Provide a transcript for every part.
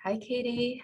Hi, Katie.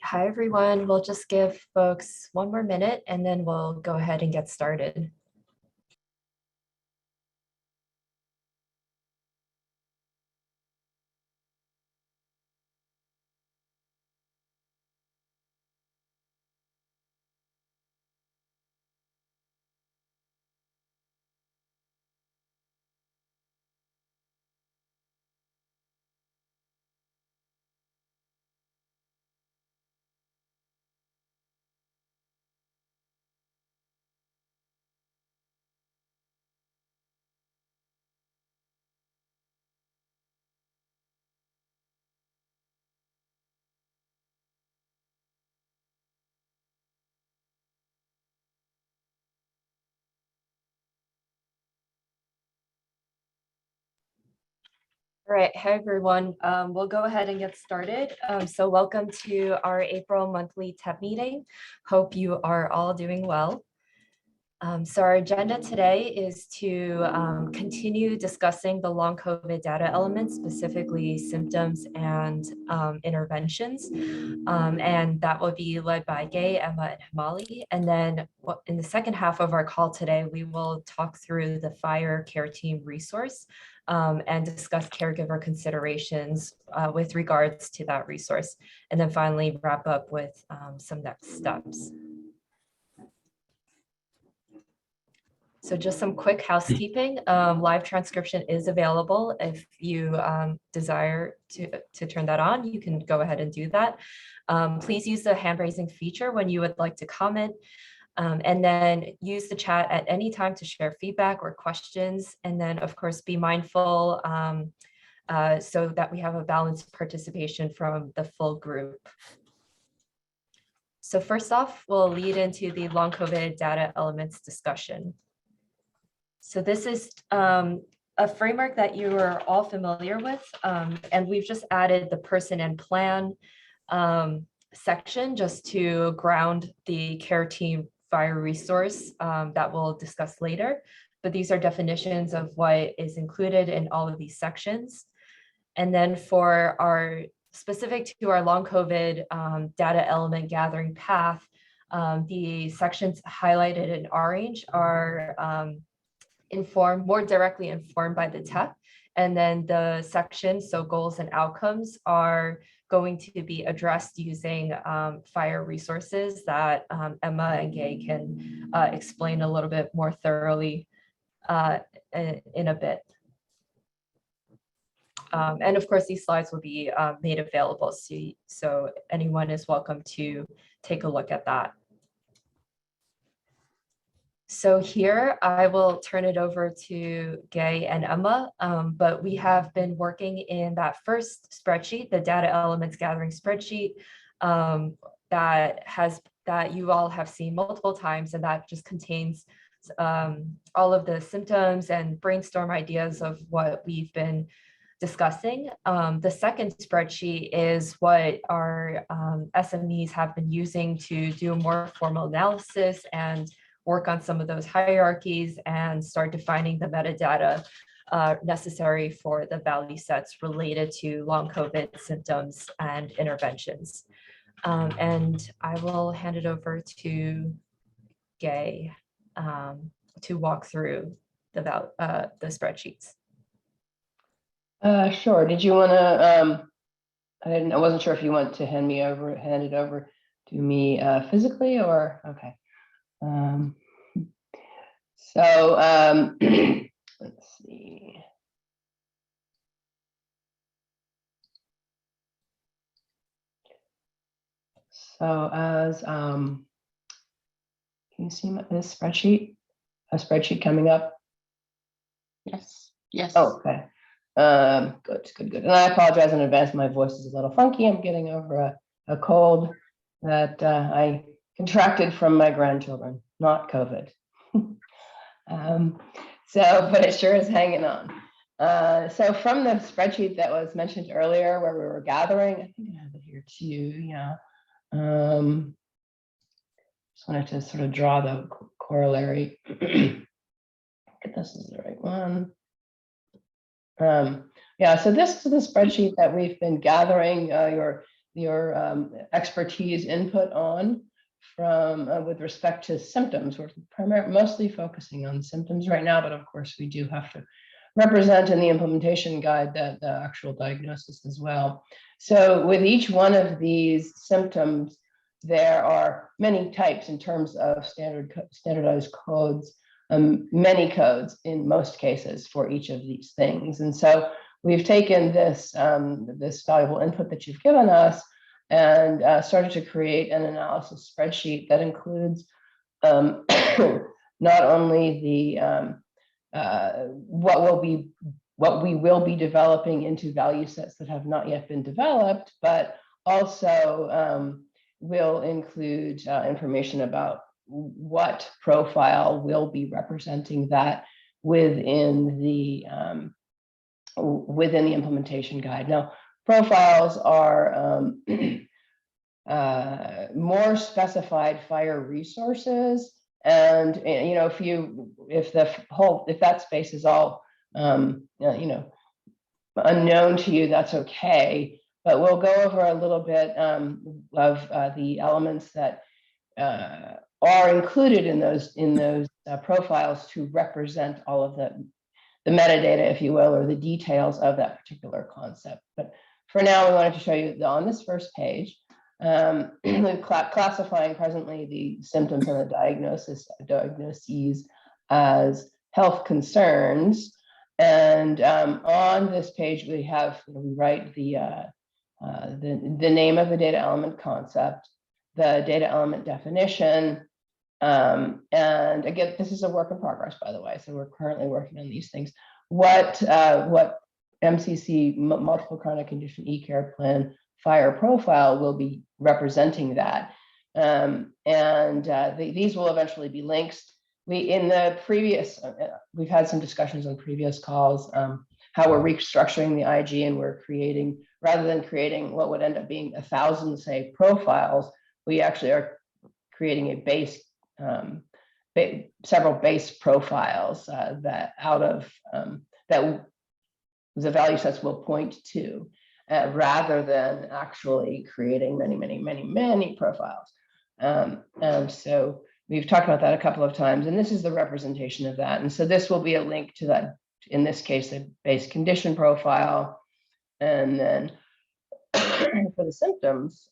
Hi, everyone. We'll just give folks one more minute and then we'll go ahead and get started. All right, hi everyone. We'll go ahead and get started. So welcome to our April monthly TEP meeting. Hope you are all doing well. So our agenda today is to continue discussing the long COVID data elements, specifically symptoms and interventions. And that will be led by Gay, Emma, and Hamali. And then in the second half of our call today, we will talk through the Fire Care Team resource and discuss caregiver considerations with regards to that resource. And then finally wrap up with some next steps. So just some quick housekeeping. Live transcription is available. If you desire to turn that on, you can go ahead and do that. Please use the hand raising feature when you would like to comment. And then use the chat at any time to share feedback or questions. And then of course, be mindful so that we have a balanced participation from the full group. So first off, we'll lead into the long COVID data elements discussion. So this is a framework that you are all familiar with, and we've just added the person and plan section just to ground the care team fire resource that we'll discuss later. But these are definitions of what is included in all of these sections. And then for our specific to our long COVID data element gathering path, the sections highlighted in orange are more directly informed by the TEP. And then the sections, so goals and outcomes, are going to be addressed using fire resources that Emma and Gay can explain a little bit more thoroughly in a bit. And of course, these slides will be made available, so anyone is welcome to take a look at that. So here I will turn it over to Gay and Emma, but we have been working in that first spreadsheet, the data elements gathering spreadsheet, that you all have seen multiple times, and that just contains all of the symptoms and brainstorm ideas of what we've been discussing. The second spreadsheet is what our SMEs have been using to do a more formal analysis and work on some of those hierarchies and start defining the metadata necessary for the value sets related to long COVID symptoms and interventions. And I will hand it over to Gay to walk through the spreadsheets. Sure. Did you want to? I wasn't sure if you want to hand it over to me physically or okay. Let's see. So as can you see this spreadsheet? A spreadsheet coming up? Yes. Yes. Oh, okay. Good. And I apologize in advance. My voice is a little funky. I'm getting over a cold that I contracted from my grandchildren, not COVID. But it sure is hanging on. So from the spreadsheet that was mentioned earlier where we were gathering, I think I have it here too, yeah. Just wanted to sort of draw the corollary. If this is the right one. Yeah, so this is the spreadsheet that we've been gathering your expertise input on from with respect to symptoms. We're mostly focusing on symptoms right now, but of course we do have to represent in the implementation guide that the actual diagnosis as well. So with each one of these symptoms, there are many types in terms of standardized codes, many codes in most cases for each of these things. And so we've taken this, this valuable input that you've given us and started to create an analysis spreadsheet that includes not only the what we will be developing into value sets that have not yet been developed, but also will include information about what profile will be representing that within the implementation guide. Now, profiles are more specified FHIR resources, and you know, if that space is all you know, unknown to you, that's okay. But we'll go over a little bit of the elements that are included in those profiles to represent all of the metadata, if you will, or the details of that particular concept. But for now, we wanted to show you on this first page, classifying presently the symptoms and the diagnoses as health concerns. And on this page, we have, we write the name of the data element concept, the data element definition, and again, this is a work in progress, by the way, so we're currently working on these things. What MCC, multiple chronic condition eCare plan FHIR profile will be representing that, these will eventually be links. In the previous, we've had some discussions on previous calls, how we're restructuring the IG, and we're creating, rather than creating what would end up being 1,000, say, profiles, we actually are creating a base, several base profiles that out of that the value sets will point to, rather than actually creating many profiles. And so we've talked about that a couple of times, and this is the representation of that. And so this will be a link to that, in this case, the base condition profile. And then for the symptoms,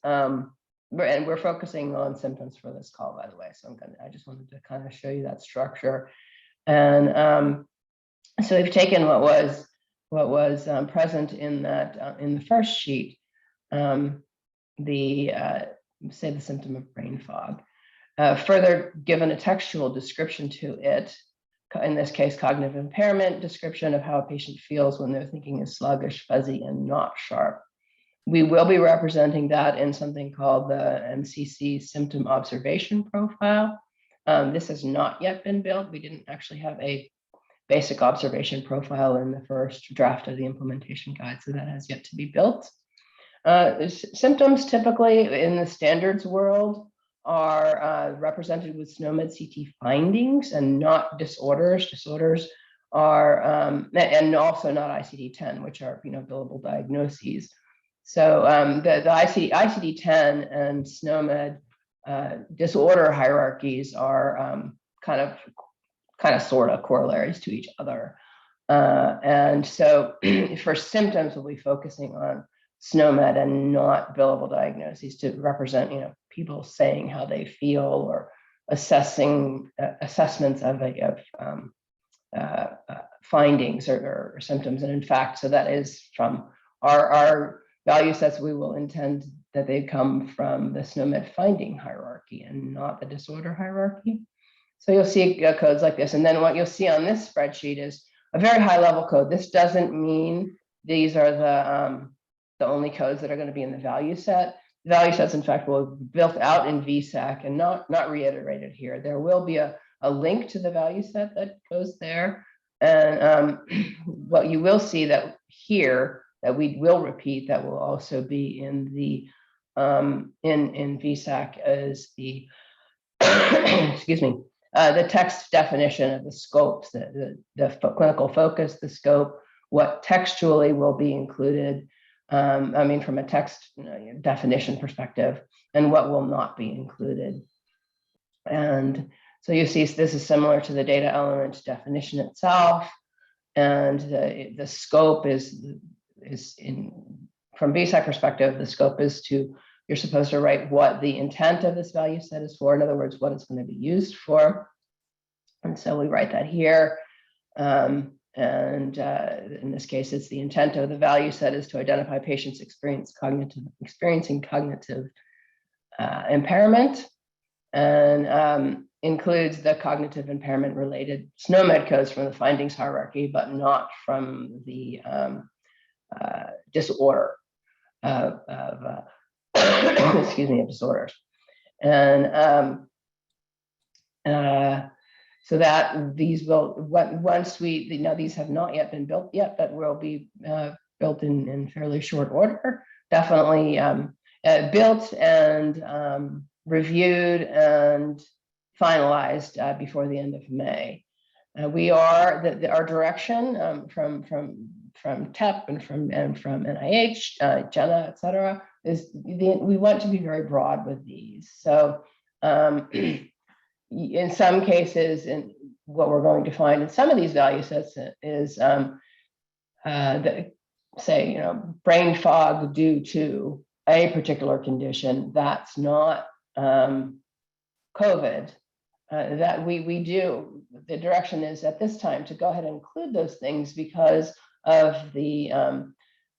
we're focusing on symptoms for this call, by the way. So I just wanted to kind of show you that structure. And so we've taken what was present in that in the first sheet, say the symptom of brain fog. further given a textual description to it, in this case, cognitive impairment description of how a patient feels when their thinking is sluggish, fuzzy, and not sharp. We will be representing that in something called the MCC symptom observation profile. This has not yet been built. We didn't actually have a basic observation profile in the first draft of the implementation guide, so that has yet to be built. Symptoms typically in the standards world are represented with SNOMED CT findings and not disorders. Disorders are, and also not ICD-10, which are billable diagnoses. So the ICD-10 and SNOMED disorder hierarchies are kind of sort of corollaries to each other. And so for symptoms, we'll be focusing on SNOMED and not billable diagnoses to represent, people saying how they feel or assessing assessments of findings or symptoms. And in fact, so that is from our value sets. We will intend that they come from the SNOMED finding hierarchy and not the disorder hierarchy. So you'll see codes like this. And then what you'll see on this spreadsheet is a very high level code. This doesn't mean these are the only codes that are going to be in the value set. The value sets, in fact, will be built out in VSAC and not reiterated here. There will be a link to the value set that goes there. And what you will see that here that we will repeat that will also be in the in VSAC is the excuse me, the text definition of the scopes, the clinical focus, the scope, what textually will be included. From a text definition perspective, and what will not be included. And so you see this is similar to the data element definition itself. And the scope is from VSAC perspective, the scope is you're supposed to write what the intent of this value set is for. In other words, what it's going to be used for. And so we write that here. In this case, it's the intent of the value set is to identify patients experiencing cognitive impairment, and includes the cognitive impairment related SNOMED codes from the findings hierarchy, but not from the disorder of excuse me, of disorders. And so that these will, once these have not yet been built yet, but will be built in fairly short order, definitely built and reviewed and finalized before the end of May. Our direction from TEP and from NIH, Jenna, et cetera, is we want to be very broad with these. So in some cases, and what we're going to find in some of these value sets is say, brain fog due to a particular condition that's not COVID. That we do, the direction is at this time to go ahead and include those things because of the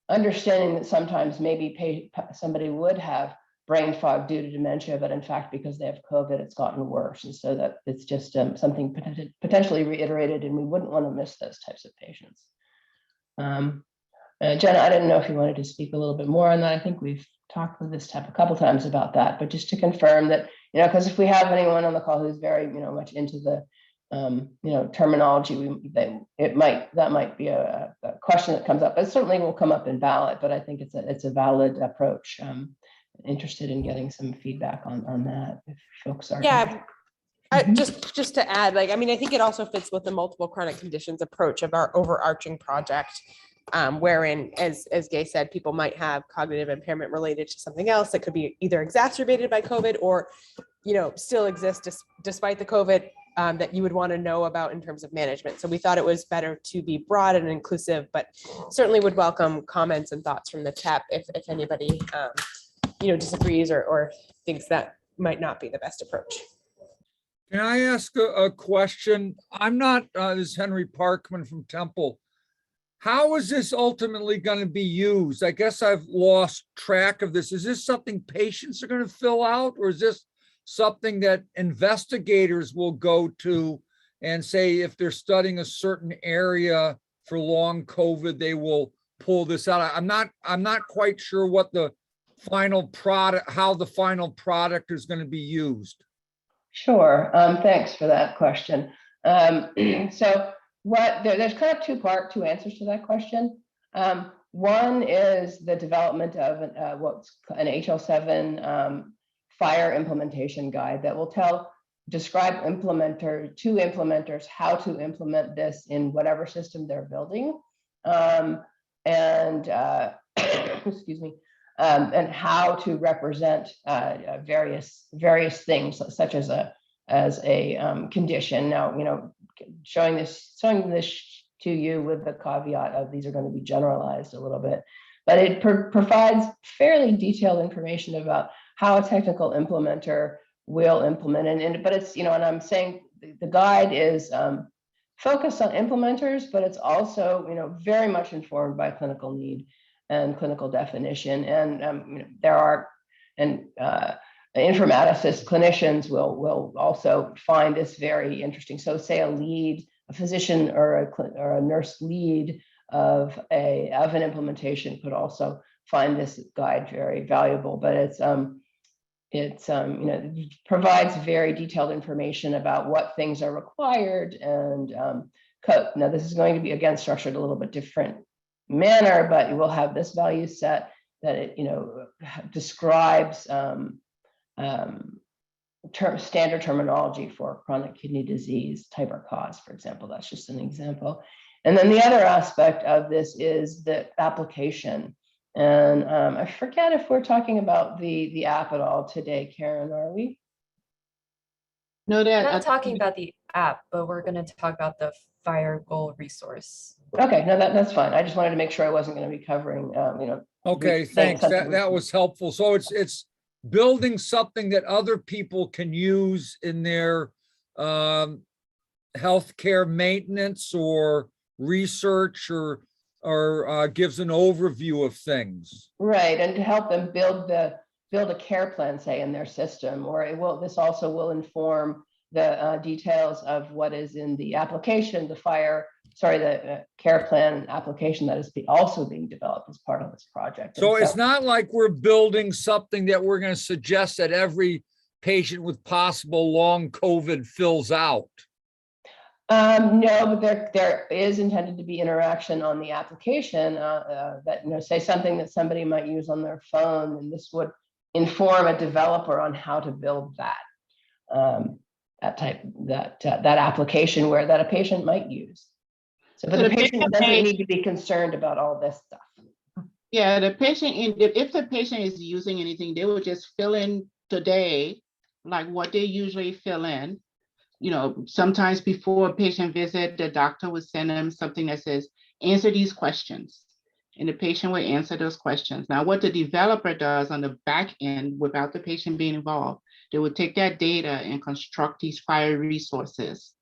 understanding that sometimes maybe somebody would have brain fog due to dementia, but in fact, because they have COVID, it's gotten worse. And so that it's just something potentially reiterated, and we wouldn't want to miss those types of patients. Jenna, I didn't know if you wanted to speak a little bit more on that. I think we've talked with this TEP a couple times about that, but just to confirm that, because if we have anyone on the call who's very, much into the, terminology, that might be a question that comes up. It certainly will come up in ballot, but I think it's a valid approach. Interested in getting some feedback on that if folks are. Yeah, just to add, I think it also fits with the multiple chronic conditions approach of our overarching project, wherein, as Gay said, people might have cognitive impairment related to something else that could be either exacerbated by COVID or, still exist despite the COVID, that you would want to know about in terms of management. So we thought it was better to be broad and inclusive, but certainly would welcome comments and thoughts from the TEP if anybody disagrees or thinks that might not be the best approach. Can I ask a question? I'm not, this is Henry Parkman from Temple. How is this ultimately going to be used? I guess I've lost track of this. Is this something patients are going to fill out, or is this something that investigators will go to and say, if they're studying a certain area for long COVID, they will pull this out? I'm not quite sure what the final product, how the final product is going to be used. Sure. Thanks for that question. So there's kind of two answers to that question. One is the development of what's an HL7 fire implementation guide that will describe to implementers how to implement this in whatever system they're building, excuse me, and how to represent various things such as a condition. Now, showing this to you with the caveat of these are going to be generalized a little bit, but it provides fairly detailed information about how a technical implementer will implement. But it's, and I'm saying the guide is focused on implementers, but it's also, very much informed by clinical need and clinical definition. And there are, informaticists, clinicians will also find this very interesting. So say a physician or a nurse lead of an implementation could also find this guide very valuable. But it provides very detailed information about what things are required and code. Now, this is going to be, again, structured a little bit different manner, but you will have this value set that it describes standard terminology for chronic kidney disease type or cause, for example. That's just an example. And then the other aspect of this is the application. And I forget if we're talking about the app at all today, Karen, are we? No, We're not talking about the app, but we're going to talk about the fire goal resource. Okay, no, that's fine. I just wanted to make sure I wasn't going to be covering, Okay, thanks. That was helpful. So it's building something that other people can use in their healthcare maintenance or research, or gives an overview of things. Right, and to help them build a care plan, say, in their system, or this also will inform the details of what is in the application, the care plan application that is also being developed as part of this project. So it's not like we're building something that we're going to suggest that every patient with possible long COVID fills out. No, but there is intended to be interaction on the application that, say something that somebody might use on their phone, and this would inform a developer on how to build that application that a patient might use. So, but the patient doesn't need to be concerned about all this stuff. Yeah, the patient, if the patient is using anything, they will just fill in today, like what they usually fill in. Sometimes before a patient visit, the doctor would send them something that says, answer these questions. And the patient will answer those questions. Now, what the developer does on the back end, without the patient being involved, they would take that data and construct these fire resources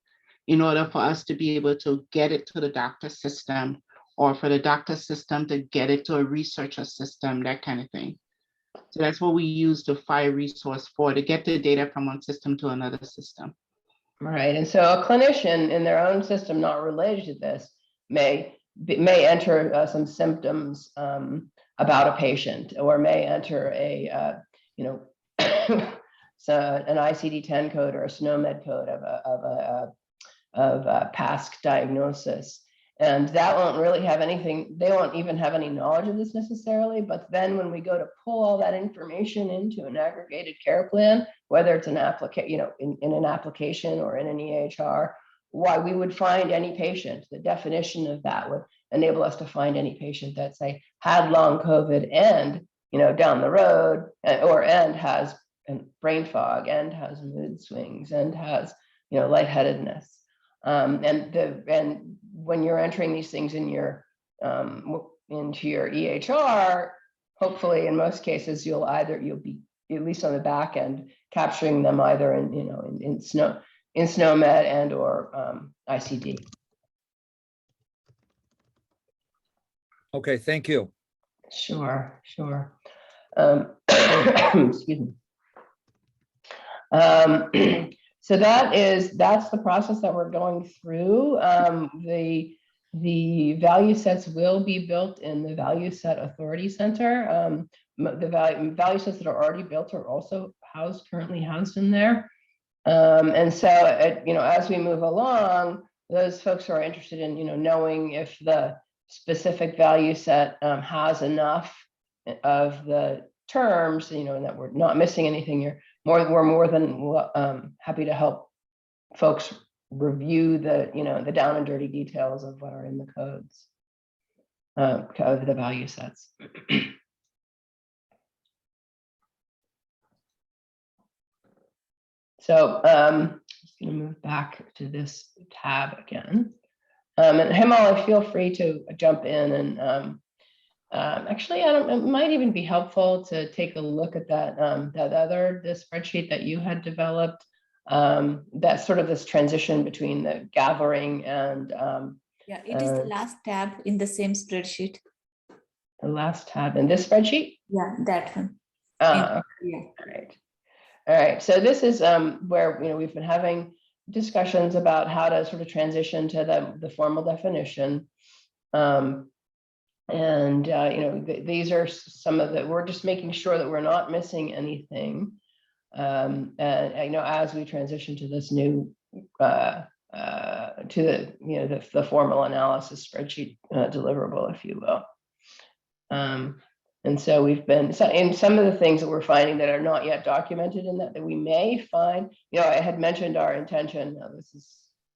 in order for us to be able to get it to the doctor system, or for the doctor system to get it to a researcher system, that kind of thing. So that's what we use the fire resource for, to get the data from one system to another system. Right, and so a clinician in their own system not related to this may enter some symptoms about a patient, or may enter so an ICD-10 code or a SNOMED code of a PASC diagnosis. And that won't really have anything, they won't even have any knowledge of this necessarily. But then when we go to pull all that information into an aggregated care plan, whether it's an application, in an application or in an EHR, why we would find any patient, the definition of that would enable us to find any patient that, say, had long COVID and, down the road, and has brain fog and has mood swings and has, lightheadedness. And when you're entering these things in into your EHR, hopefully in most cases you'll be, at least on the back end, capturing them either in SNOMED and or ICD. Okay, thank you. Sure. Excuse me. So that's the process that we're going through. The value sets will be built in the Value Set Authority Center. The value sets that are already built are also currently housed in there. And so, as we move along, those folks who are interested in, knowing if the specific value set has enough of the terms, and that we're not missing anything, we're more than happy to help folks review the down and dirty details of what are in the codes of the value sets. So just going to move back to this tab again. And Himal, feel free to jump in and actually, it might even be helpful to take a look at the spreadsheet that you had developed. That's sort of this transition between the gathering and yeah, it is the last tab in the same spreadsheet. the last tab in this spreadsheet. Yeah, that one. Okay. Yeah. All right. So this is where we've been having discussions about how to sort of transition to the formal definition. These are some of the. We're just making sure that we're not missing anything. As we transition to this new to the formal analysis spreadsheet deliverable, if you will. And so we've been in some of the things that we're finding that are not yet documented in that we may find. I had mentioned our intention. This is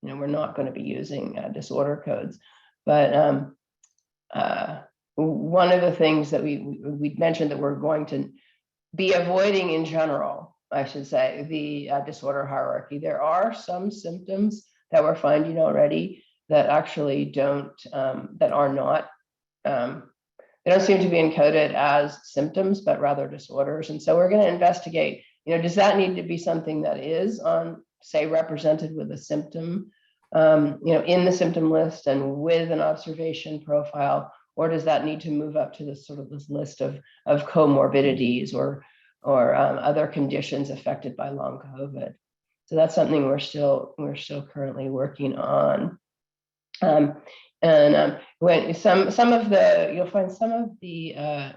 we're not going to be using disorder codes, but one of the things that we mentioned that we're going to be avoiding in general, I should say, the disorder hierarchy. There are some symptoms that we're finding already that actually don't, that are not, they don't seem to be encoded as symptoms, but rather disorders. And so we're going to investigate, does that need to be something that is on, say, represented with a symptom, in the symptom list and with an observation profile, or does that need to move up to this list of comorbidities or other conditions affected by long COVID? So that's something we're still currently working on. When some of the, you'll find some of the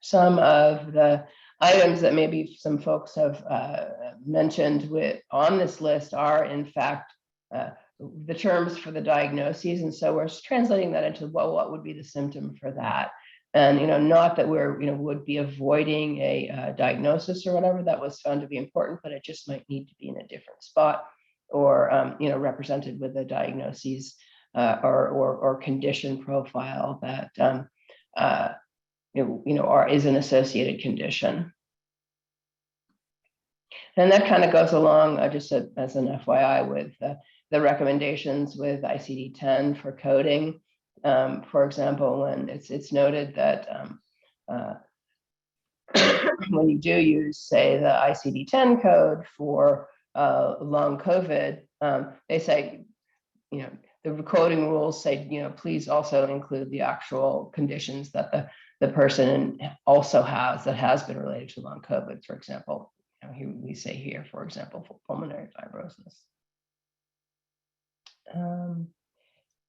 some of the items that maybe some folks have mentioned on this list are in fact the terms for the diagnoses, and so we're translating that into what would be the symptom for that. And not that we're would be avoiding a diagnosis or whatever that was found to be important, but it just might need to be in a different spot, or represented with a diagnoses or condition profile that is an associated condition. And that kind of goes along, just as an FYI, with the recommendations with ICD-10 for coding. For example, when it's noted that when you do use, say, the ICD-10 code for long COVID, they say, the coding rules say, please also include the actual conditions that the person also has that has been related to long COVID. For example, we say here, for example, for pulmonary fibrosis.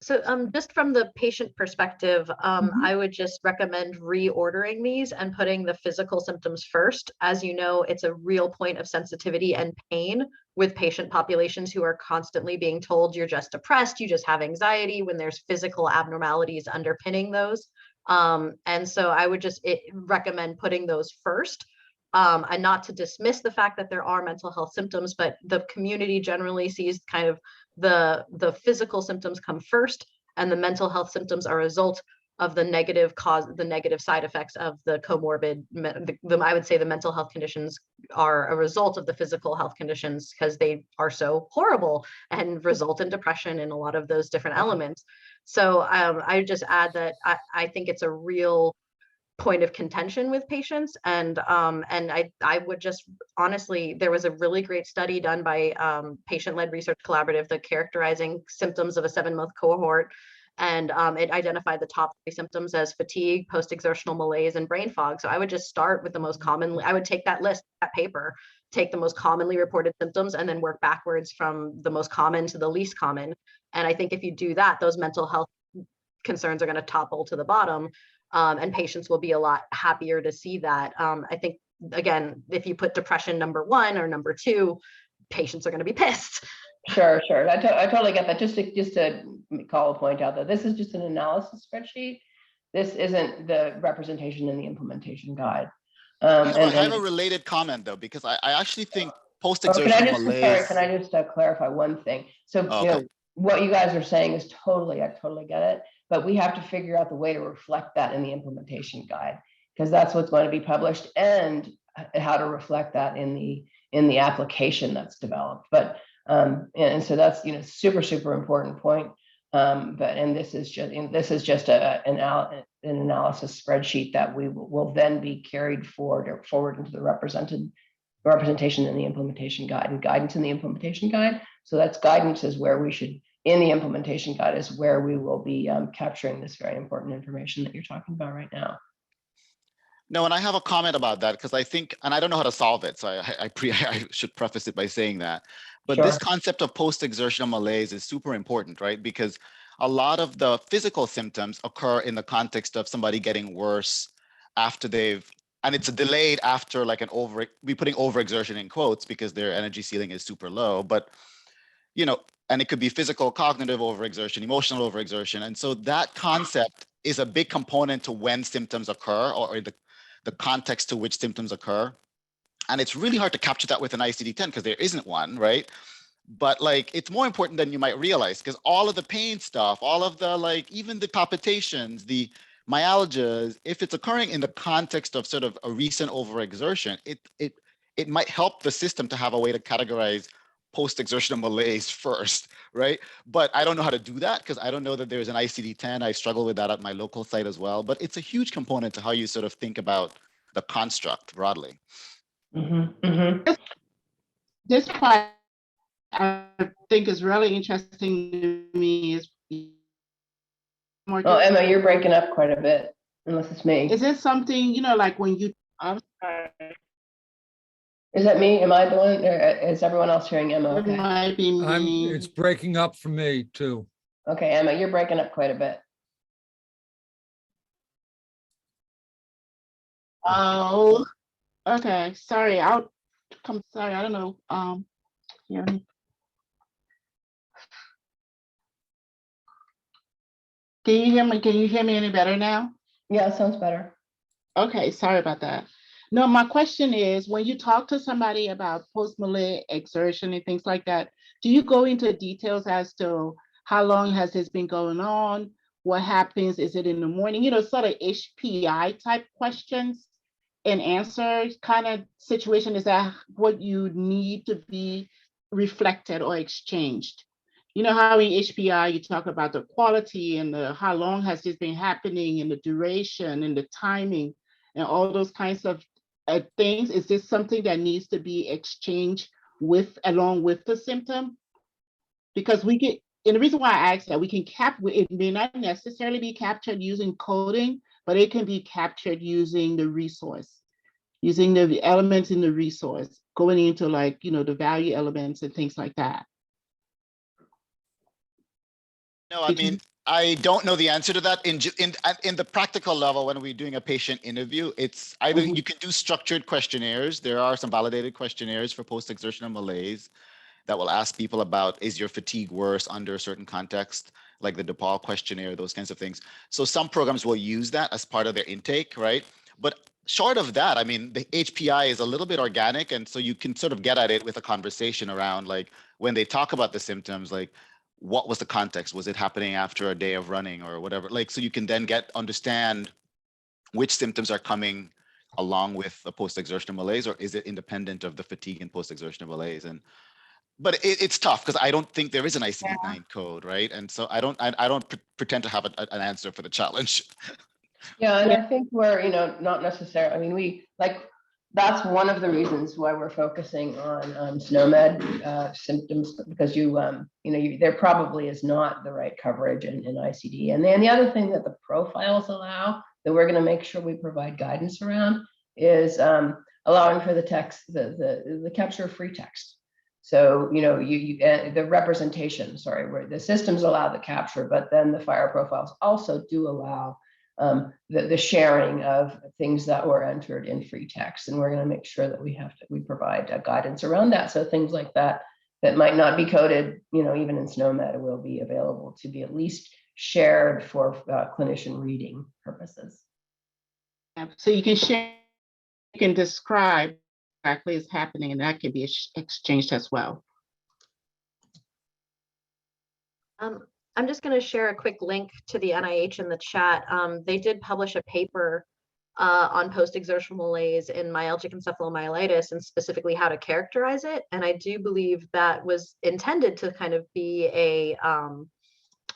So just from the patient perspective, I would just recommend reordering these and putting the physical symptoms first. As you know, it's a real point of sensitivity and pain with patient populations who are constantly being told you're just depressed, you just have anxiety, when there's physical abnormalities underpinning those. And so I would just recommend putting those first. And not to dismiss the fact that there are mental health symptoms, but the community generally sees kind of the physical symptoms come first, and the mental health symptoms are a result of the negative side effects of the comorbid. I would say the mental health conditions are a result of the physical health conditions because they are so horrible and result in depression and a lot of those different elements. So I just add that I think it's a real point of contention with patients, and I would just honestly, there was a really great study done by Patient-Led Research Collaborative, the characterizing symptoms of a 7-month cohort, And it identified the top 3 symptoms as fatigue, post-exertional malaise, and brain fog. So I would just start with the most commonly, I would take that list, that paper, take the most commonly reported symptoms, and then work backwards from the most common to the least common. And I think if you do that, those mental health concerns are going to topple to the bottom, and patients will be a lot happier to see that. I think, again, if you put depression number 1 or number 2, patients are going to be pissed. Sure. I totally get that. Just to call a point out that this is just an analysis spreadsheet. This isn't the representation in the implementation guide. I have a related comment though, because I actually think post-exertional malaise. Can I just clarify one thing? So, Okay. you know, what you guys are saying is I totally get it, but we have to figure out the way to reflect that in the implementation guide, because that's what's going to be published, and how to reflect that in the application that's developed. But and so that's, you know, super important point. This is just an analysis spreadsheet that will then be carried forward into the representation in the implementation guide, and guidance in the implementation guide. So that's guidance is where we should, in the implementation guide is where we will be capturing this very important information that you're talking about right now. No, and I have a comment about that, because I think, and I don't know how to solve it, so I should preface it by saying that. But Sure. This concept of post-exertional malaise is super important, right? Because a lot of the physical symptoms occur in the context of somebody getting worse after and it's delayed after like we putting overexertion in quotes because their energy ceiling is super low, but you know, and it could be physical, cognitive overexertion, emotional overexertion. And so that concept is a big component to when symptoms occur, or the context to which symptoms occur. And it's really hard to capture that with an ICD-10 because there isn't one, right? But like, it's more important than you might realize, because all of the pain stuff, all of the like, even the palpitations, the myalgias, if it's occurring in the context of sort of a recent overexertion, it might help the system to have a way to categorize post-exertional malaise first, right? But I don't know how to do that because I don't know that there's an ICD-10. I struggle with that at my local site as well, but it's a huge component to how you sort of think about the construct broadly. This part I think is really interesting to me is more. Oh, Emma, you're breaking up quite a bit, unless it's me. Is it something, you know, like when you, I'm sorry. Is that me? Am I the one? Or is everyone else hearing Emma? It Okay. might be me. It's breaking up for me too. Okay, Emma, you're breaking up quite a bit. Oh, okay. Sorry, I'll come. Sorry, I don't know. Yeah. Can you hear me? Can you hear me any better now? Yeah, sounds better. Okay, sorry about that. No, my question is, when you talk to somebody about post-malaise exertion and things like that, do you go into details as to how long has this been going on? What happens? Is it in the morning? You know, sort of HPI type questions and answers kind of situation. Is that what you need to be reflected or exchanged? You know how in HPI you talk about the quality and the how long has this been happening and the duration and the timing and all those kinds of things. Is this something that needs to be exchanged with along with the symptom? Because we get, and the reason why I asked that, we can it may not necessarily be captured using coding, but it can be captured using the resource, using the elements in the resource, going into like, you know, the value elements and things like that. No, I mean, I don't know the answer to that. In the practical level, when we're doing a patient interview, it's either you can do structured questionnaires. There are some validated questionnaires for post-exertional malaise that will ask people about, is your fatigue worse under a certain context, like the DePaul questionnaire, those kinds of things. So some programs will use that as part of their intake, right? But short of that, I mean, the HPI is a little bit organic. And so you can sort of get at it with a conversation around like, when they talk about the symptoms, like, what was the context? Was it happening after a day of running or whatever? Like, so you can then understand which symptoms are coming along with the post-exertional malaise, or is it independent of the fatigue and post-exertional malaise? But it's tough because I don't think there is an ICD-9 code, right? And so I don't pretend to have an answer for the challenge. Yeah, and I think we're, you know, not necessarily, I mean, we like that's one of the reasons why we're focusing on SNOMED symptoms, because there probably is not the right coverage in ICD. And then the other thing that the profiles allow that we're going to make sure we provide guidance around is allowing for the text, the capture of free text. So, the representation, where the systems allow the capture, but then the FHIR profiles also do allow the sharing of things that were entered in free text. And we're going to make sure that we provide guidance around that. So things like that might not be coded, even in SNOMED, will be available to be at least shared for clinician reading purposes. So you can share, you can describe exactly what's happening, and that can be exchanged as well. I'm just going to share a quick link to the NIH in the chat. They did publish a paper on post-exertional malaise in myalgic encephalomyelitis, and specifically how to characterize it. And I do believe that was intended to kind of be a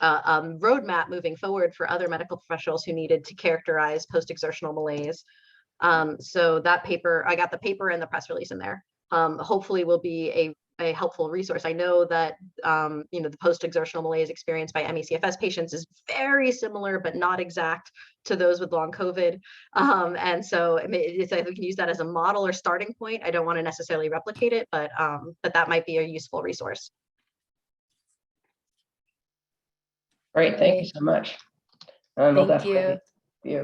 roadmap moving forward for other medical professionals who needed to characterize post-exertional malaise. So that paper, I got the paper and the press release in there. Hopefully will be a helpful resource. I know that the post-exertional malaise experienced by MECFS patients is very similar, but not exact to those with long COVID. And so we can use that as a model or starting point. I don't want to necessarily replicate it, but that might be a useful resource. Great, thank you so much. It'll Thank you. definitely be a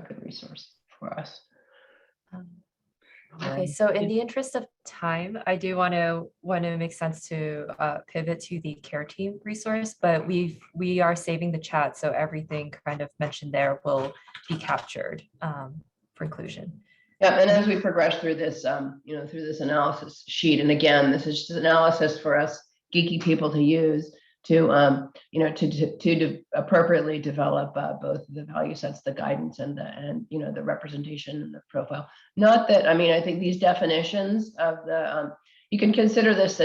good resource for us. Okay, so in the interest of time, I do want to make sense to pivot to the care team resource, but we are saving the chat, so everything kind of mentioned there will be captured for inclusion. Yeah, and as we progress through this, through this analysis sheet, and again, this is just analysis for us geeky people to use to appropriately develop both the value sets, the guidance, and the representation and the profile. Not that, I think these definitions of the, you can consider this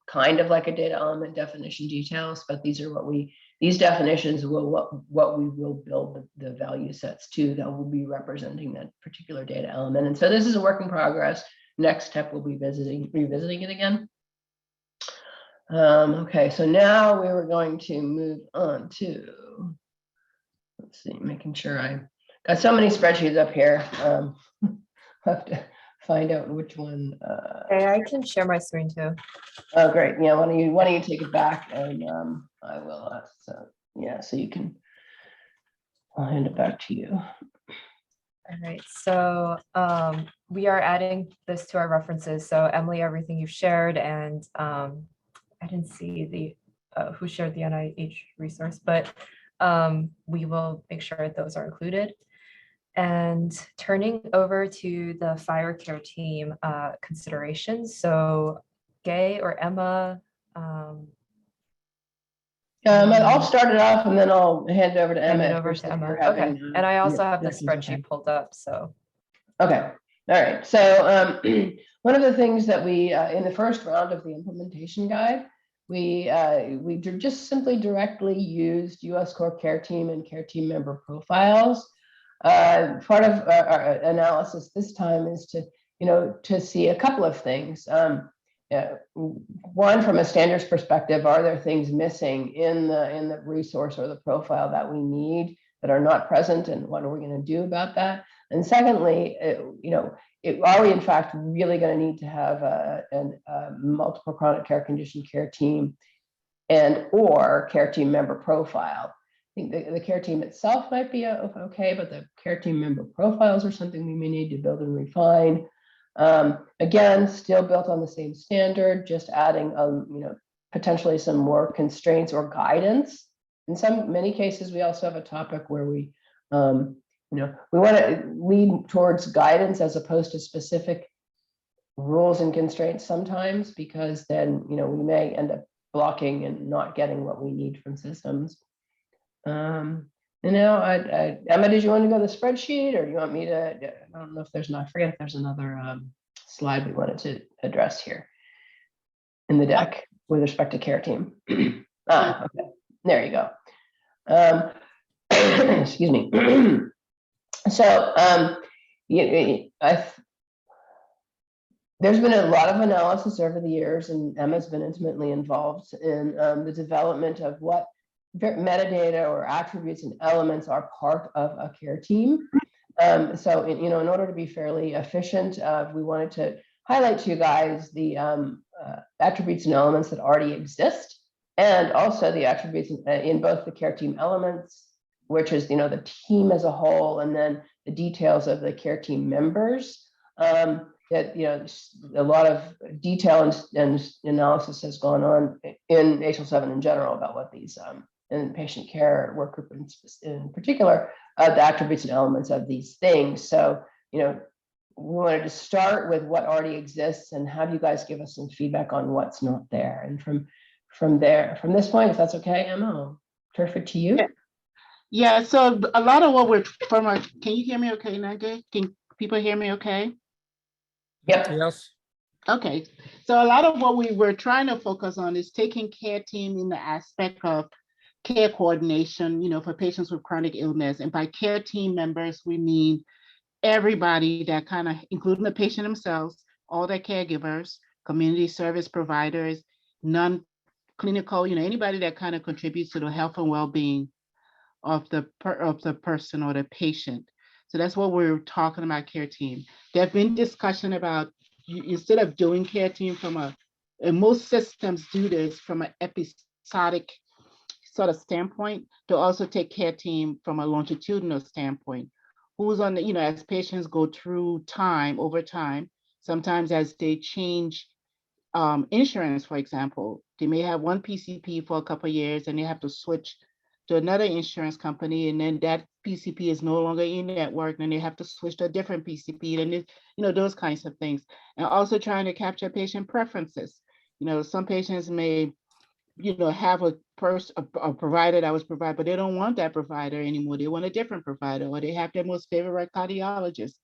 kind of like a data element definition details, but these are these definitions will what we will build the value sets to that will be representing that particular data element. And so this is a work in progress. Next step will be revisiting it again. Okay, so now we were going to move on to, let's see, making sure I got so many spreadsheets up here. I'll have to find out which one. Okay, I can share my screen too. Oh, great. Yeah, why don't you take it back, and I will. So you can. I'll hand it back to you. All right, so we are adding this to our references. So Emily, everything you've shared, and I didn't see the who shared the NIH resource, but we will make sure those are included. And turning over to the FHIR care team considerations. So Gay or Emma? I'll start it off and then I'll hand it over to Emma. Okay, and I also have the spreadsheet pulled up, so. Okay, all right. So one of the things that we, in the first round of the implementation guide, we just simply directly used US Core Care Team and Care Team member profiles. Part of our analysis this time is to see a couple of things. One, from a standards perspective, are there things missing in the resource or the profile that we need that are not present, and what are we going to do about that? And secondly, are we in fact really going to need to have a multiple chronic care condition care team or care team member profile? I think the care team itself might be okay, but the care team member profiles are something we may need to build and refine. Again, still built on the same standard, just adding potentially some more constraints or guidance. In many cases, we also have a topic where we want to lead towards guidance as opposed to specific rules and constraints sometimes, because then we may end up blocking and not getting what we need from systems. Emma, did you want to go to the spreadsheet, or do you want me to? I don't know if I forget if there's another slide we wanted to address here in the deck with respect to care team. Okay, there you go. Excuse me. So There's been a lot of analysis over the years, and Emma's been intimately involved in the development of what metadata or attributes and elements are part of a care team. So, in order to be fairly efficient, we wanted to highlight to you guys the attributes and elements that already exist, and also the attributes in both the care team elements, which is the team as a whole, and then the details of the care team members. That a lot of detail and analysis has gone on in HL7 in general about what these in patient care work group in particular, the attributes and elements of these things. So we wanted to start with what already exists and have you guys give us some feedback on what's not there. And from this point, if that's okay, Emma, I'll turn it to you. Yeah, so a lot of what can you hear me okay, Nage? Can people hear me okay? Yep. Yes. Okay, so a lot of what we were trying to focus on is taking care team in the aspect of care coordination, for patients with chronic illness. And by care team members, we mean everybody that kind of, including the patient themselves, all their caregivers, community service providers, non-clinical, anybody that kind of contributes to the health and well-being of the person or the patient. So that's what we're talking about, care team. There've been discussion about instead of doing care team and most systems do this from an episodic sort of standpoint, to also take care team from a longitudinal standpoint. Who's on the, as patients go through over time, sometimes as they change insurance, for example, they may have one PCP for a couple of years and they have to switch to another insurance company, and then that PCP is no longer in network, and they have to switch to a different PCP, and those kinds of things. And also trying to capture patient preferences. Some patients may, have a provider that was provided, but they don't want that provider anymore. They want a different provider, or they have their most favorite cardiologist,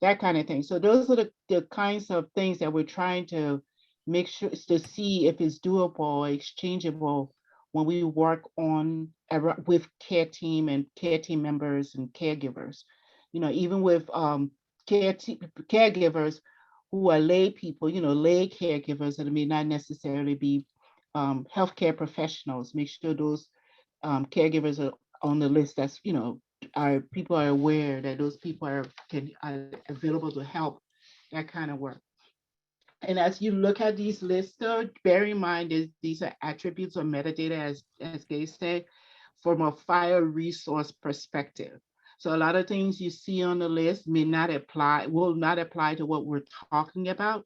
that kind of thing. So those are the kinds of things that we're trying to make sure to see if it's doable or exchangeable when we work on with care team and care team members and caregivers. Even with caregivers who are lay people, lay caregivers that may not necessarily be healthcare professionals, make sure those caregivers are on the list. That's, people are aware that those people are available to help, that kind of work. And as you look at these lists, though, bear in mind that these are attributes or metadata, as Gay said, from a fire resource perspective. So a lot of things you see on the list will not apply to what we're talking about,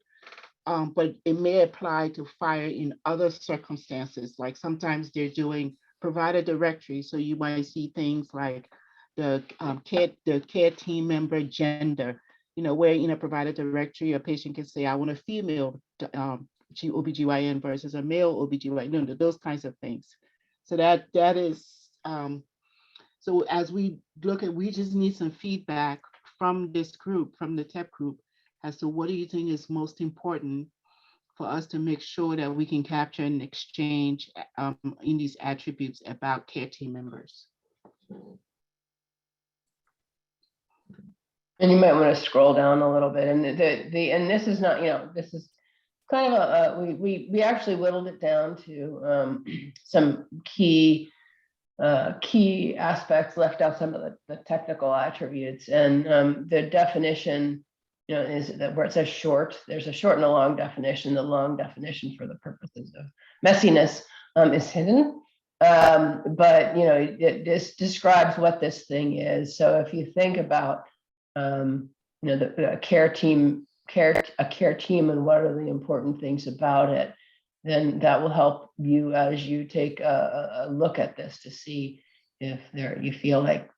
but it may apply to fire in other circumstances. Like sometimes they're doing provider directory, so you might see things like the care team member gender. Where in a provider directory, a patient can say, I want a female OBGYN versus a male OBGYN, those kinds of things. So that is, so as we look at, we just need some feedback from this group, from the TEP group, as to what do you think is most important for us to make sure that we can capture and exchange in these attributes about care team members. And you might want to scroll down a little bit, and and this is not, this is kind of we actually whittled it down to some key aspects, left out some of the technical attributes, and the definition, is that where it says short, there's a short and a long definition. The long definition, for the purposes of messiness, is hidden. But this describes what this thing is. So if you think about the care team, a care team, and what are the important things about it, then that will help you as you take a look at this to see if you feel like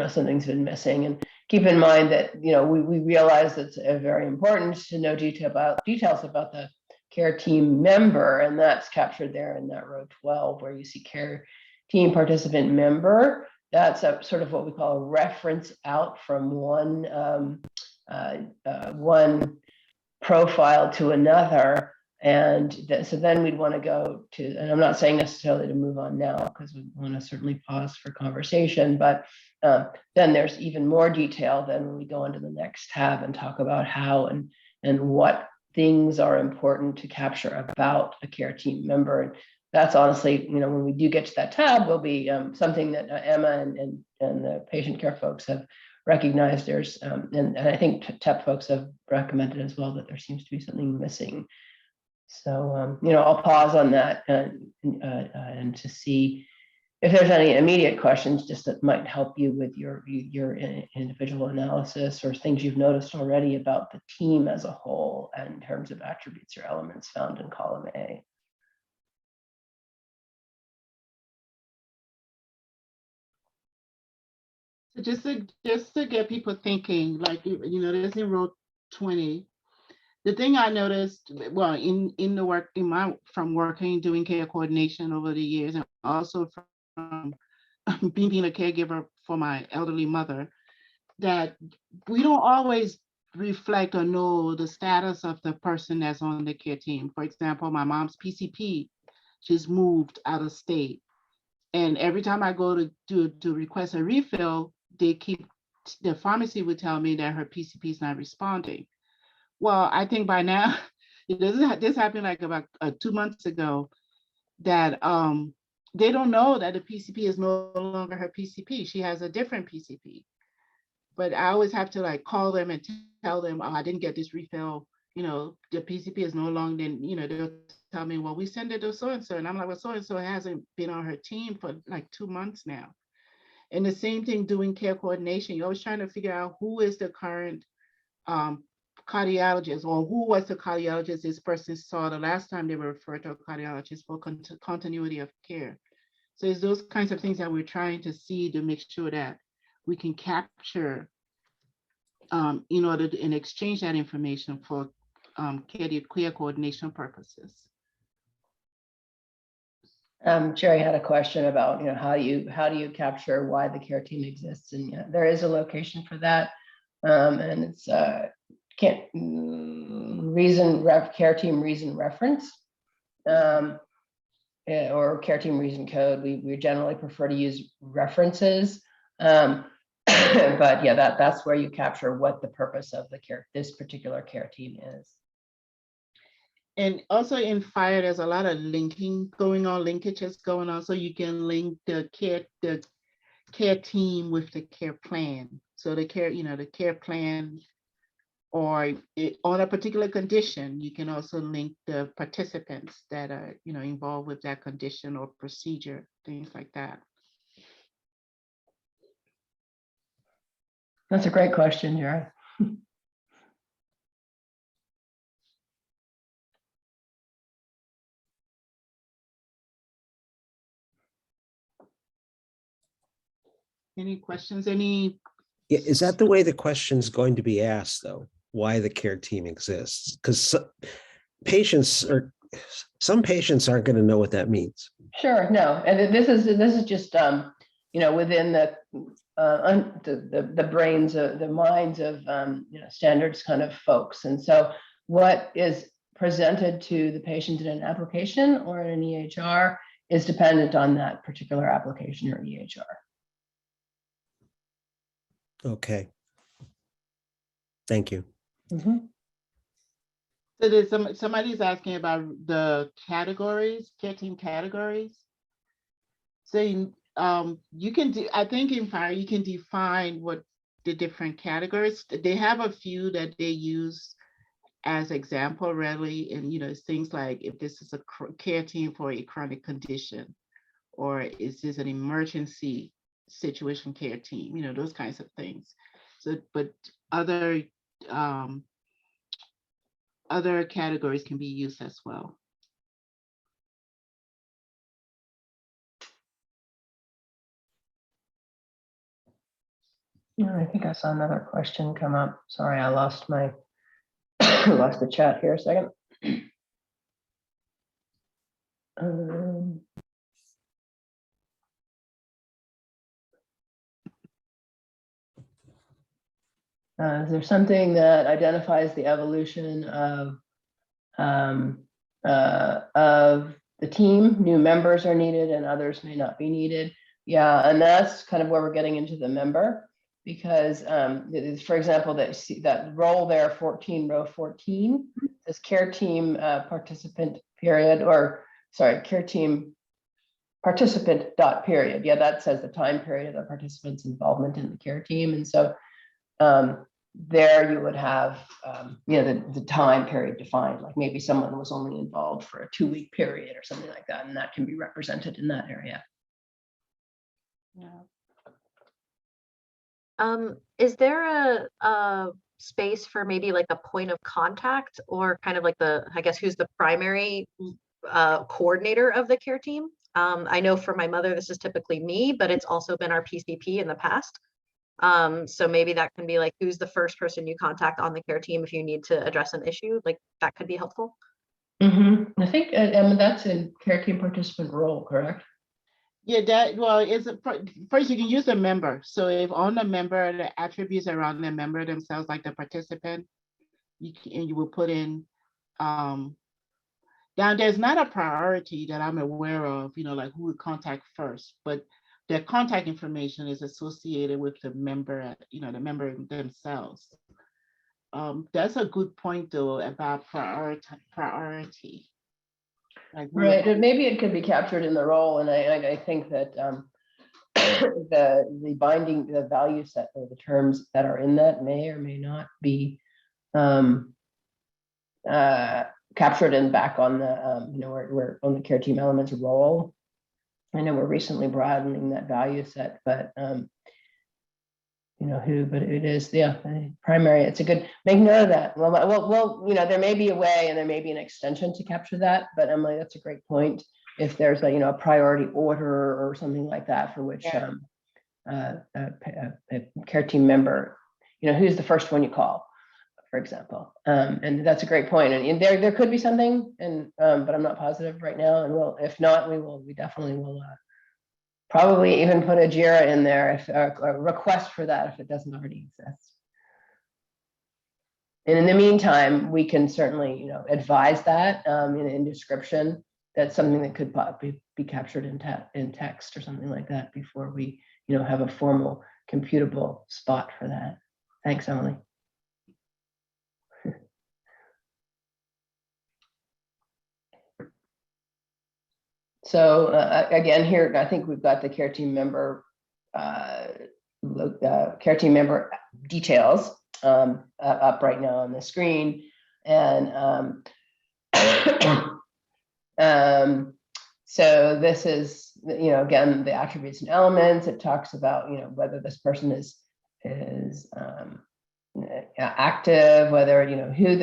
something's been missing. And keep in mind that we realize it's very important to know details about the care team member, and that's captured there in that row 12 where you see care team participant member. That's a sort of what we call a reference out from one profile to another. And so then we'd want to go to, and I'm not saying necessarily to move on now, because we want to certainly pause for conversation, but then there's even more detail then when we go into the next tab and talk about how and what things are important to capture about a care team member. And that's honestly, when we do get to that tab, will be something that Emma and the patient care folks have recognized. There's, and I think TEP folks have recommended as well that there seems to be something missing. So, I'll pause on that and to see if there's any immediate questions, just that might help you with your individual analysis, or things you've noticed already about the team as a whole and in terms of attributes or elements found in column A. So just to get people thinking, like, this in row 20. The thing I noticed, well, in the work from working doing care coordination over the years, and also from being a caregiver for my elderly mother, that we don't always reflect or know the status of the person that's on the care team. For example, my mom's PCP, she's moved out of state. And every time I go to request a refill, the pharmacy would tell me that her PCP is not responding. Well, I think by now, this happened like about 2 months ago, that they don't know that the PCP is no longer her PCP. She has a different PCP. But I always have to like call them and tell them, oh, I didn't get this refill. The PCP is no longer, they'll tell me, well, we send it to so-and-so. And I'm like, well, so-and-so hasn't been on her team for like 2 months now. And the same thing doing care coordination. You're always trying to figure out who is the current cardiologist, or who was the cardiologist this person saw the last time they were referred to a cardiologist for continuity of care. So it's those kinds of things that we're trying to see to make sure that we can capture in order to and exchange that information for care coordination purposes. Jerry had a question about, how do you capture why the care team exists, and there is a location for that, and it's care team reason reference, or care team reason code. We generally prefer to use references, but yeah, that's where you capture what the purpose of this particular care team is. And also in FHIR, there's a lot of linkages going on, so you can link the care team with the care plan. So the care plan, or on a particular condition, you can also link the participants that are, involved with that condition or procedure, things like that. That's a great question, Jerry. Any questions? Is that the way the question's going to be asked, though? Why the care team exists? Because some patients aren't going to know what that means. Sure, no, and this is just within the brains of the minds of standards kind of folks, and so what is presented to the patient in an application or in an EHR is dependent on that particular application or EHR. Okay. Thank you. Mm-hmm. So there's somebody's asking about the categories, care team categories. So you can do, I think in FHIR, you can define what the different categories. They have a few that they use as example really, and it's things like if this is a care team for a chronic condition, or is this an emergency situation care team, those kinds of things. So, but other categories can be used as well. Yeah, I think I saw another question come up. Sorry, I lost my lost the chat here a second. Is there something that identifies the evolution of the team? New members are needed and others may not be needed. Yeah, and that's kind of where we're getting into the member. because for example, that role there, 14, row 14, says care team participant period, or sorry, care team participant dot period. Yeah, that says the time period of the participant's involvement in the care team. And so there you would have the time period defined, like maybe someone was only involved for a 2-week period or something like that, and that can be represented in that area. Is there a space for maybe like a point of contact, or kind of like I guess who's the primary coordinator of the care team? I know for my mother, this is typically me, but it's also been our PCP in the past. So maybe that can be like, who's the first person you contact on the care team if you need to address an issue, like that could be helpful. I think that's in care team participant role, correct? Yeah, first you can use a member. So if on the member, the attributes around the member themselves, like the participant, you will put in, now there's not a priority that I'm aware of, like who would contact first, but their contact information is associated with the member, the member themselves. That's a good point though about priority. Like right, and maybe it could be captured in the role, and I think that the binding, the value set, or the terms that are in that may or may not be captured and back on the we're on the care team elements role. I know we're recently broadening that value set, but but it is primary. It's a good, make note of that. Well, there may be a way and there may be an extension to capture that, but Emily, that's a great point. If there's a priority order or something like that for which a care team member, who's the first one you call, for example, and that's a great point. And there could be something, and but I'm not positive right now. And if not, we definitely will. Probably even put a JIRA in there, if a request for that, if it doesn't already exist. And in the meantime, we can certainly, advise that in description. That's something that could be captured in text or something like that before we, have a formal computable spot for that. Thanks, Emily. So again, here, I think we've got the care team member details up right now on the screen. And so this is, again, the attributes and elements. It talks about, whether this person is active, whether who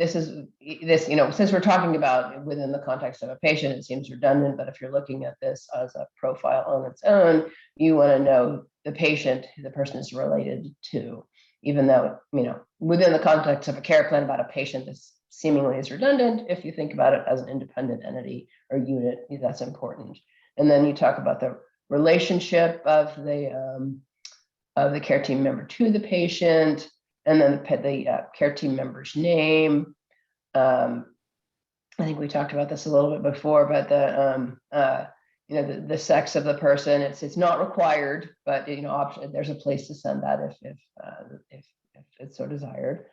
since we're talking about within the context of a patient, it seems redundant, but if you're looking at this as a profile on its own, you want to know the patient who the person is related to, even though within the context of a care plan about a patient, this seemingly is redundant. If you think about it as an independent entity or unit, that's important. And then you talk about the relationship of the care team member to the patient, and then the care team member's name. I think we talked about this a little bit before, but the sex of the person. It's not required, but there's a place to send that if it's so desired.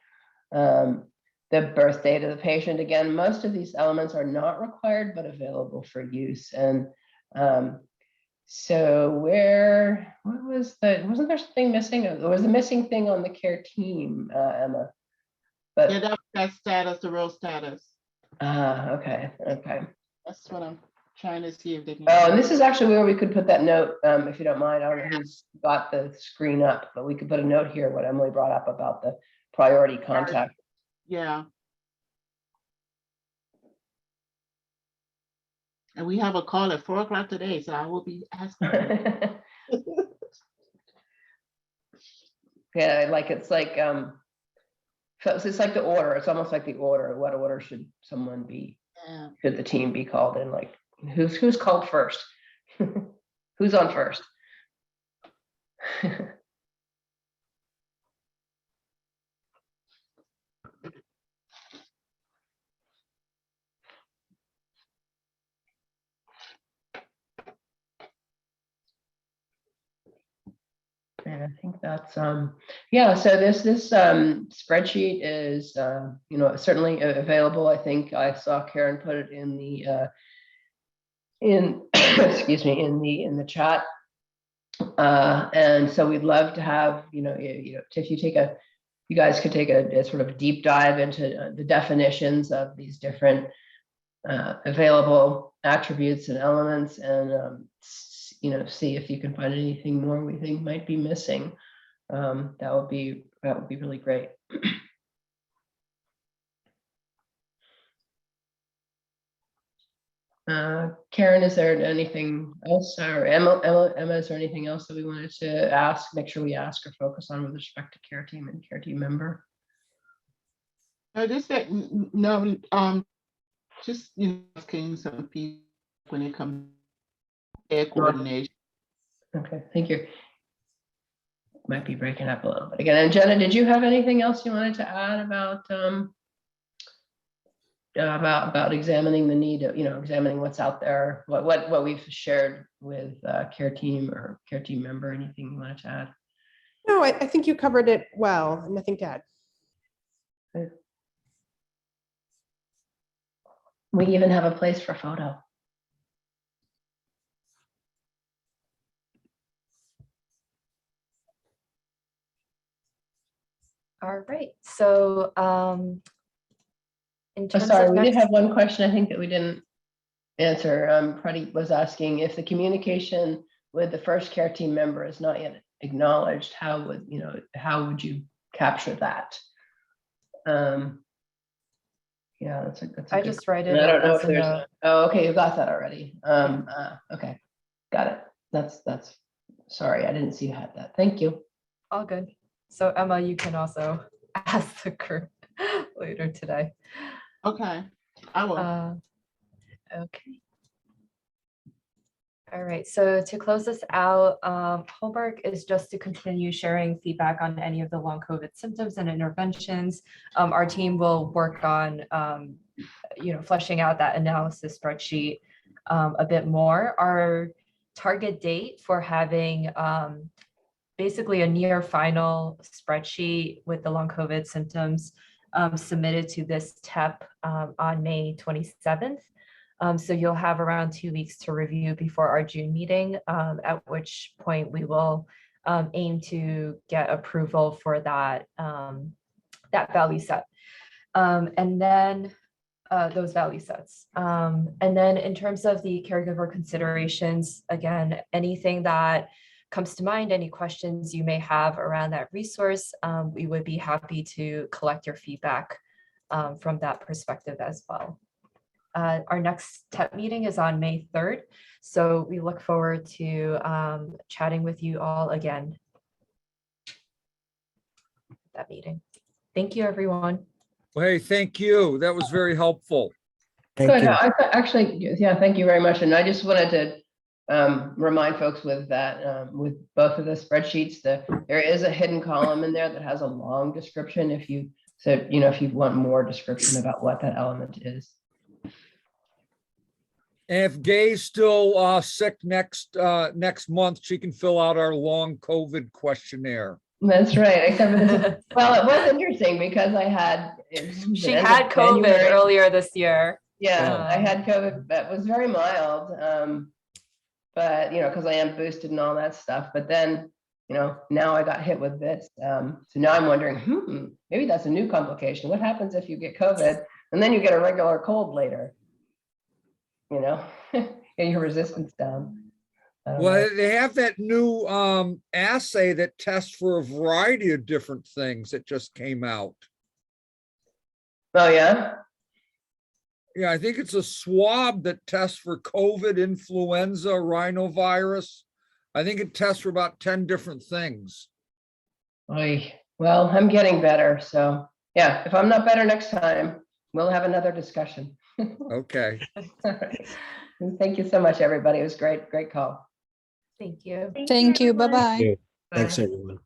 The birth date of the patient. Again, most of these elements are not required, but available for use. And so wasn't there something missing? There was a missing thing on the care team, Emma. But yeah, that status, the role status. Okay. That's what I'm trying to see if they can. Oh, and this is actually where we could put that note, if you don't mind. I don't know who's got the screen up, but we could put a note here, what Emily brought up about the priority contact. Yeah. And we have a call at 4 o'clock today, so I will be asking. Yeah, it's like the order. It's almost like the order. What order should someone be? Yeah. Should the team be called in? Like who's called first? Who's on first? And I think that's, yeah, so this spreadsheet is, certainly available. I think I saw Karen put it in the, excuse me, in the chat. And so we'd love to have, if you guys could take a sort of deep dive into the definitions of these different available attributes and elements, and see if you can find anything more we think might be missing. That would be really great. Karen, is there anything else, or Emma, is there anything else that we wanted to ask? Make sure we ask or focus on with respect to care team and care team member. Just asking some people when it comes to care coordination. Okay, thank you. Might be breaking up a little bit again. And Jenna, did you have anything else you wanted to add about examining the need of, examining what's out there, what we've shared with care team or care team member? Anything you wanted to add? No, I think you covered it well. Nothing to add. Okay. We even have a place for photo. All right, so in terms Sorry, of we did next, have one question I think that we didn't answer. Prati was asking if the communication with the first care team member is not yet acknowledged, how would you capture that? Yeah, that's a I good just write it. question. I don't know as if a there's note. oh, okay, you got that already. Okay, got it. That's sorry, I didn't see you had that. Thank you. All good. So Emma, you can also ask the group later today. Okay, I will. Okay. All right, so to close this out, homework is just to continue sharing feedback on any of the long COVID symptoms and interventions. Our team will work on, fleshing out that analysis spreadsheet a bit more. Our target date for having basically a near final spreadsheet with the long COVID symptoms submitted to this TEP on May 27th. So you'll have around 2 weeks to review before our June meeting, at which point we will aim to get approval for that, that value set. And then those value sets. And then in terms of the caregiver considerations, again, anything that comes to mind, any questions you may have around that resource, we would be happy to collect your feedback from that perspective as well. Our next TEP meeting is on May 3rd, so we look forward to chatting with you all again at that meeting. Thank you, everyone. Well, hey, thank you. That was very helpful. Thank Good. you. Actually, yeah, thank you very much. And I just wanted to remind folks with that, with both of the spreadsheets, that there is a hidden column in there that has a long description if you want more description about what that element is. And if Gay's still sick next month, she can fill out our long COVID questionnaire. That's right. Except for this, well, it was interesting because I had She had COVID January. earlier this year. Yeah, I had COVID that was very mild, but because I am boosted and all that stuff. But then, now I got hit with this. So now I'm wondering, maybe that's a new complication. What happens if you get COVID and then you get a regular cold later? Get your resistance down. Well, they have that new assay that tests for a variety of different things that just came out. Oh, yeah? Yeah, I think it's a swab that tests for COVID, influenza, rhinovirus. I think it tests for about 10 different things. Oy. Well, I'm getting better. So yeah, if I'm not better next time, we'll have another discussion. Okay. Thank you so much, everybody. It was great call. Thank you. Thank you. Bye-bye. Thanks, everyone.